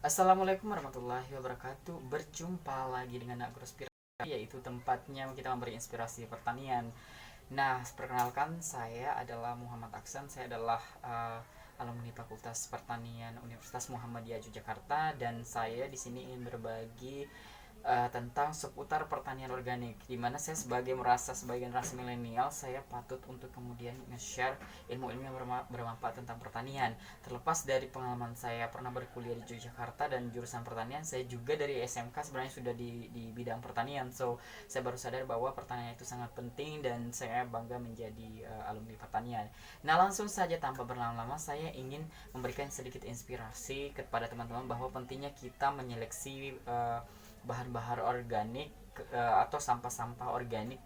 Assalamualaikum warahmatullahi wabarakatuh. Berjumpa lagi dengan Agrospirasi, yaitu tempatnya kita memberi inspirasi pertanian. Nah, perkenalkan, saya adalah Muhammad Aksan. Saya adalah alumni Fakultas Pertanian Universitas Muhammadiyah Yogyakarta, dan saya di sini ingin berbagi tentang seputar pertanian organik, dimana saya merasa sebagai generasi milenial, saya patut untuk kemudian nge-share ilmu-ilmu yang bermanfaat tentang pertanian. Terlepas dari pengalaman saya pernah berkuliah di Yogyakarta dan jurusan pertanian, saya juga dari SMK sebenarnya sudah di bidang pertanian. So saya baru sadar bahwa pertanian itu sangat penting, dan saya bangga menjadi alumni pertanian. Nah, langsung saja tanpa berlama-lama, saya ingin memberikan sedikit inspirasi kepada teman-teman bahwa pentingnya kita menyeleksi bahan-bahan organik atau sampah-sampah organik,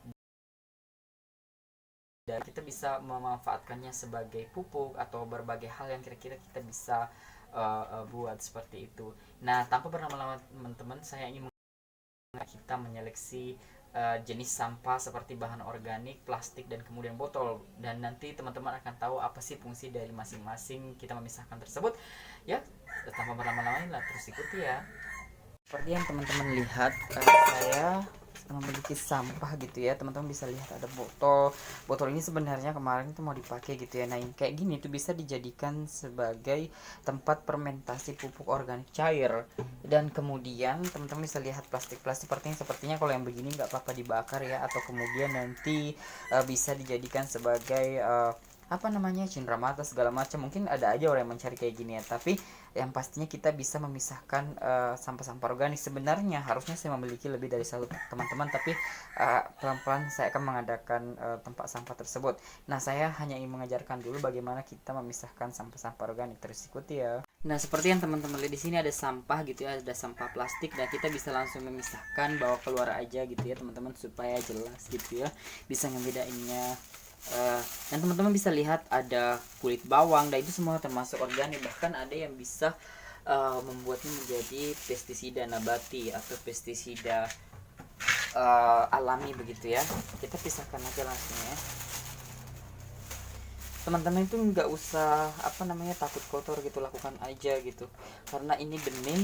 dan kita bisa memanfaatkannya sebagai pupuk atau berbagai hal yang kira-kira kita bisa buat seperti itu. Nah, tanpa berlama-lama teman-teman, saya ingin kita menyeleksi jenis sampah seperti bahan organik, plastik, dan kemudian botol, dan nanti teman-teman akan tahu apa sih fungsi dari masing-masing kita memisahkan tersebut. Ya, tanpa berlama-lama, terus ikuti ya. Seperti yang teman-teman lihat, saya memiliki sampah gitu ya. Teman-teman bisa lihat ada botol ini sebenarnya kemarin itu mau dipakai gitu ya. Nah, ini kayak gini tuh bisa dijadikan sebagai tempat fermentasi pupuk organik cair. Dan kemudian teman-teman bisa lihat plastik-plastik sepertinya kalau yang begini nggak apa-apa dibakar ya, atau kemudian nanti bisa dijadikan sebagai apa namanya, cenderamata segala macam. Mungkin ada aja orang yang mencari kayak gini ya, tapi yang pastinya kita bisa memisahkan sampah-sampah organik. Sebenarnya harusnya saya memiliki lebih dari satu teman-teman, tapi pelan-pelan saya akan mengadakan tempat sampah tersebut. Nah, saya hanya ingin mengajarkan dulu bagaimana kita memisahkan sampah-sampah organik. Terus ikuti ya. Nah, seperti yang teman-teman lihat di sini ada sampah gitu ya, ada sampah plastik, dan kita bisa langsung memisahkan, bawa keluar aja gitu ya teman-teman, supaya jelas gitu ya, bisa ngebedainnya. Dan teman-teman bisa lihat ada kulit bawang, dan itu semua termasuk organik. Bahkan ada yang bisa membuatnya menjadi pestisida nabati atau pestisida alami begitu ya. Kita pisahkan aja langsung ya. Teman-teman itu nggak usah apa namanya takut kotor gitu, lakukan aja gitu, karena ini demi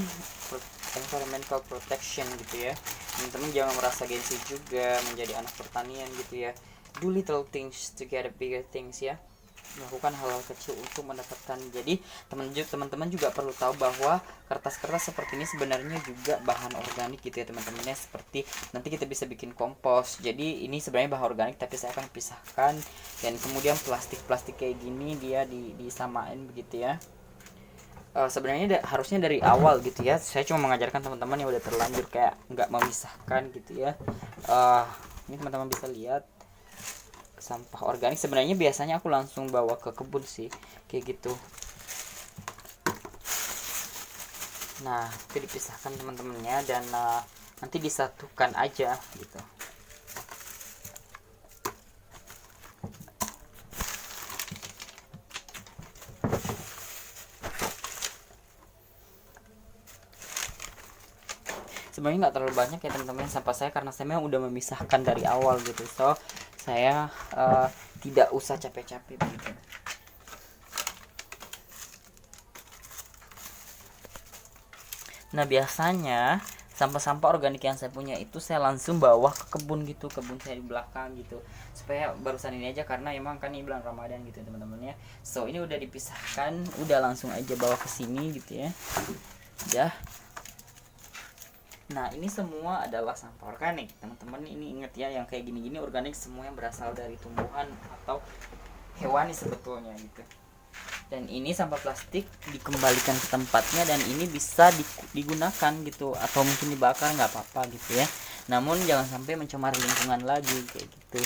environmental protection gitu ya. Teman-teman jangan merasa gengsi juga menjadi anak pertanian gitu ya. Do little things to get a bigger things ya, melakukan hal-hal kecil untuk mendapatkan. Jadi teman-teman juga perlu tahu bahwa kertas-kertas seperti ini sebenarnya juga bahan organik gitu ya teman-temannya. Seperti nanti kita bisa bikin kompos. Jadi ini sebenarnya bahan organik, tapi saya akan pisahkan. Dan kemudian plastik-plastik kayak gini dia disamain begitu ya. Sebenarnya harusnya dari awal gitu ya, saya cuma mengajarkan teman-teman yang udah terlanjur kayak nggak memisahkan gitu ya. Ini teman-teman bisa lihat sampah organik. Sebenarnya biasanya aku langsung bawa ke kebun sih kayak gitu. Nah, itu dipisahkan teman-temannya, dan nanti disatukan aja gitu. Sebenarnya nggak terlalu banyak ya teman-teman sampah saya, karena saya memang udah memisahkan dari awal gitu. So saya tidak usah capek-capek begitu. Nah, biasanya sampah-sampah organik yang saya punya itu saya langsung bawa ke kebun gitu, kebun saya di belakang gitu. Supaya barusan ini aja, karena emang kan ini bulan Ramadan gitu teman-teman ya. So ini udah dipisahkan, udah langsung aja bawa ke sini gitu ya. Udah. Nah, ini semua adalah sampah organik teman-teman. Ini ingat ya, yang kayak gini-gini organik semua yang berasal dari tumbuhan atau hewani sebetulnya gitu. Dan ini sampah plastik dikembalikan ke tempatnya, dan ini bisa digunakan gitu, atau mungkin dibakar nggak apa-apa gitu ya. Namun jangan sampai mencemari lingkungan lagi kayak gitu.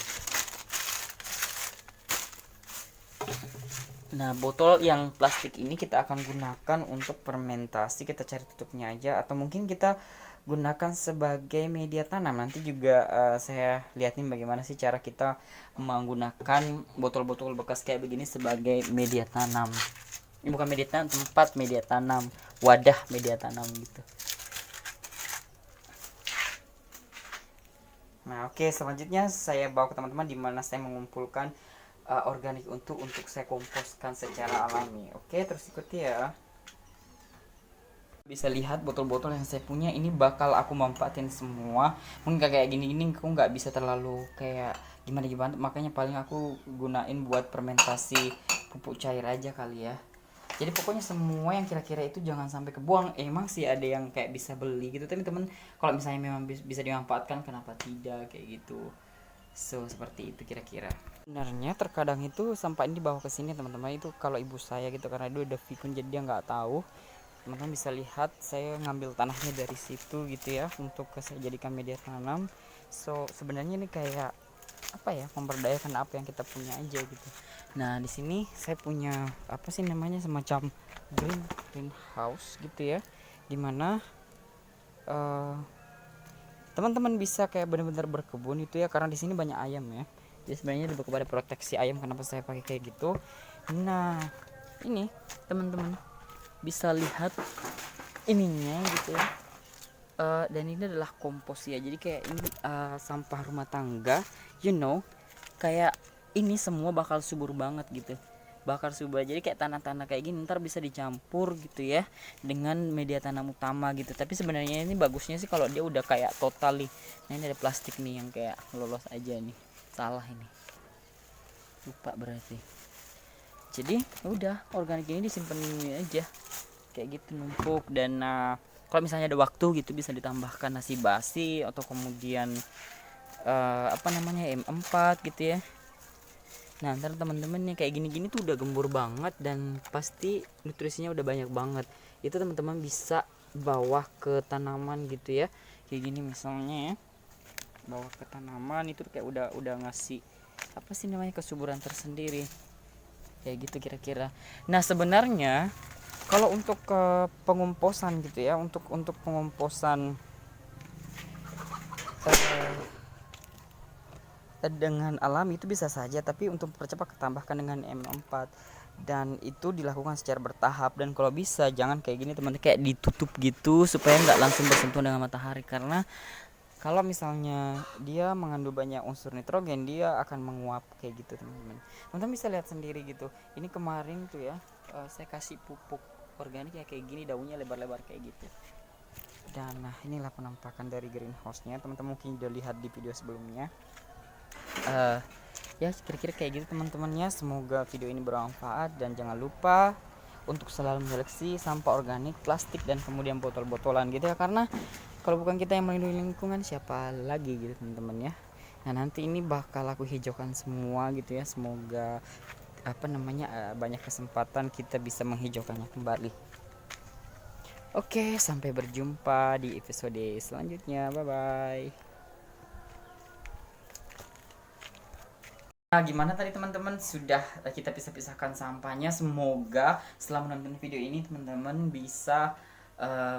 Nah, botol yang plastik ini kita akan gunakan untuk fermentasi. Kita cari tutupnya aja, atau mungkin kita gunakan sebagai media tanam. Nanti juga saya lihatin bagaimana sih cara kita menggunakan botol-botol bekas kayak begini sebagai media tanam. Ini bukan media tanam, tempat media tanam, wadah media tanam gitu. Nah, oke, selanjutnya saya bawa ke teman-teman di mana saya mengumpulkan organik untuk saya komposkan secara alami. Oke, terus ikuti ya. Bisa lihat botol-botol yang saya punya ini bakal aku manfaatin semua. Mungkin kayak gini-gini aku nggak bisa terlalu kayak gimana-gimana, makanya paling aku gunain buat fermentasi pupuk cair aja kali ya. Jadi pokoknya semua yang kira-kira itu jangan sampai kebuang. Emang sih ada yang kayak bisa beli gitu, tapi temen kalau misalnya memang bisa dimanfaatkan kenapa tidak kayak gitu. So seperti itu kira-kira. Sebenarnya terkadang itu sampah ini dibawa ke sini teman-teman, itu kalau ibu saya gitu, karena dia udah pikun jadi dia nggak tahu. Teman-teman bisa lihat saya ngambil tanahnya dari situ gitu ya, untuk saya jadikan media tanam. So sebenarnya ini kayak apa ya, memberdayakan apa yang kita punya aja gitu. Nah di sini saya punya apa sih namanya, semacam greenhouse gitu ya, dimana uh, teman-teman bisa kayak benar-benar berkebun itu ya, karena di sini banyak ayam ya. Jadi sebenarnya lebih kepada proteksi ayam, kenapa saya pakai kayak gitu. Nah ini teman-teman bisa lihat ininya gitu ya. Dan ini adalah kompos ya, jadi kayak ini sampah rumah tangga, kayak ini semua bakal subur banget gitu, bakal subur. Jadi kayak tanah-tanah kayak gini ntar bisa dicampur gitu ya dengan media tanam utama gitu. Tapi sebenarnya ini bagusnya sih kalau dia udah kayak totally. Nah ini ada plastik nih yang kayak lolos aja nih, salah ini, lupa berarti. Jadi udah organik ini disimpan ini aja kayak gitu numpuk. Dan kalau misalnya ada waktu gitu bisa ditambahkan nasi basi atau kemudian apa namanya M4 gitu ya. Nah ntar teman-teman nih kayak gini-gini tuh udah gembur banget dan pasti nutrisinya udah banyak banget. Itu teman-teman bisa bawa ke tanaman gitu ya, kayak gini misalnya ya, bawa ke tanaman itu kayak udah ngasih apa sih namanya, kesuburan tersendiri kayak gitu kira-kira. Nah sebenarnya kalau untuk pengomposan gitu ya, untuk pengomposan dengan alami itu bisa saja, tapi untuk percepat tambahkan dengan M4 dan itu dilakukan secara bertahap. Dan kalau bisa jangan kayak gini teman, kayak ditutup gitu supaya nggak langsung bersentuhan dengan matahari, karena kalau misalnya dia mengandung banyak unsur nitrogen dia akan menguap kayak gitu teman-teman. Teman-teman bisa lihat sendiri gitu, ini kemarin tuh ya saya kasih pupuk organik ya kayak gini, daunnya lebar-lebar kayak gitu. Dan nah inilah penampakan dari greenhouse-nya, teman-teman mungkin udah lihat di video sebelumnya. Ya kira-kira kayak gitu teman-temannya. Semoga video ini bermanfaat dan jangan lupa untuk selalu menyeleksi sampah organik, plastik dan kemudian botol-botolan gitu ya, karena kalau bukan kita yang melindungi lingkungan siapa lagi gitu teman-teman ya. Nah nanti ini bakal aku hijaukan semua gitu ya, semoga apa namanya banyak kesempatan kita bisa menghijaukannya kembali. Oke, sampai berjumpa di episode selanjutnya. Bye bye. Nah, gimana tadi teman-teman, sudah kita pisah-pisahkan sampahnya. Semoga setelah menonton video ini teman-teman bisa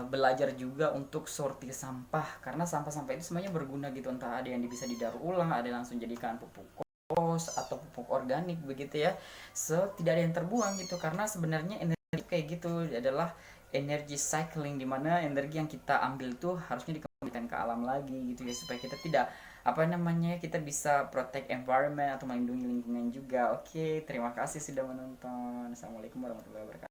belajar juga untuk sortir sampah, karena sampah-sampah itu semuanya berguna gitu. Entah ada yang bisa didaur ulang, ada yang langsung jadikan pupuk kompos atau pupuk organik begitu ya. So tidak ada yang terbuang gitu, karena sebenarnya energi kayak gitu adalah energi cycling, dimana energi yang kita ambil itu harusnya dikembalikan ke alam lagi gitu ya, supaya kita tidak apa namanya, kita bisa protect environment atau melindungi lingkungan juga. Oke, terima kasih sudah menonton. Assalamualaikum warahmatullahi wabarakatuh.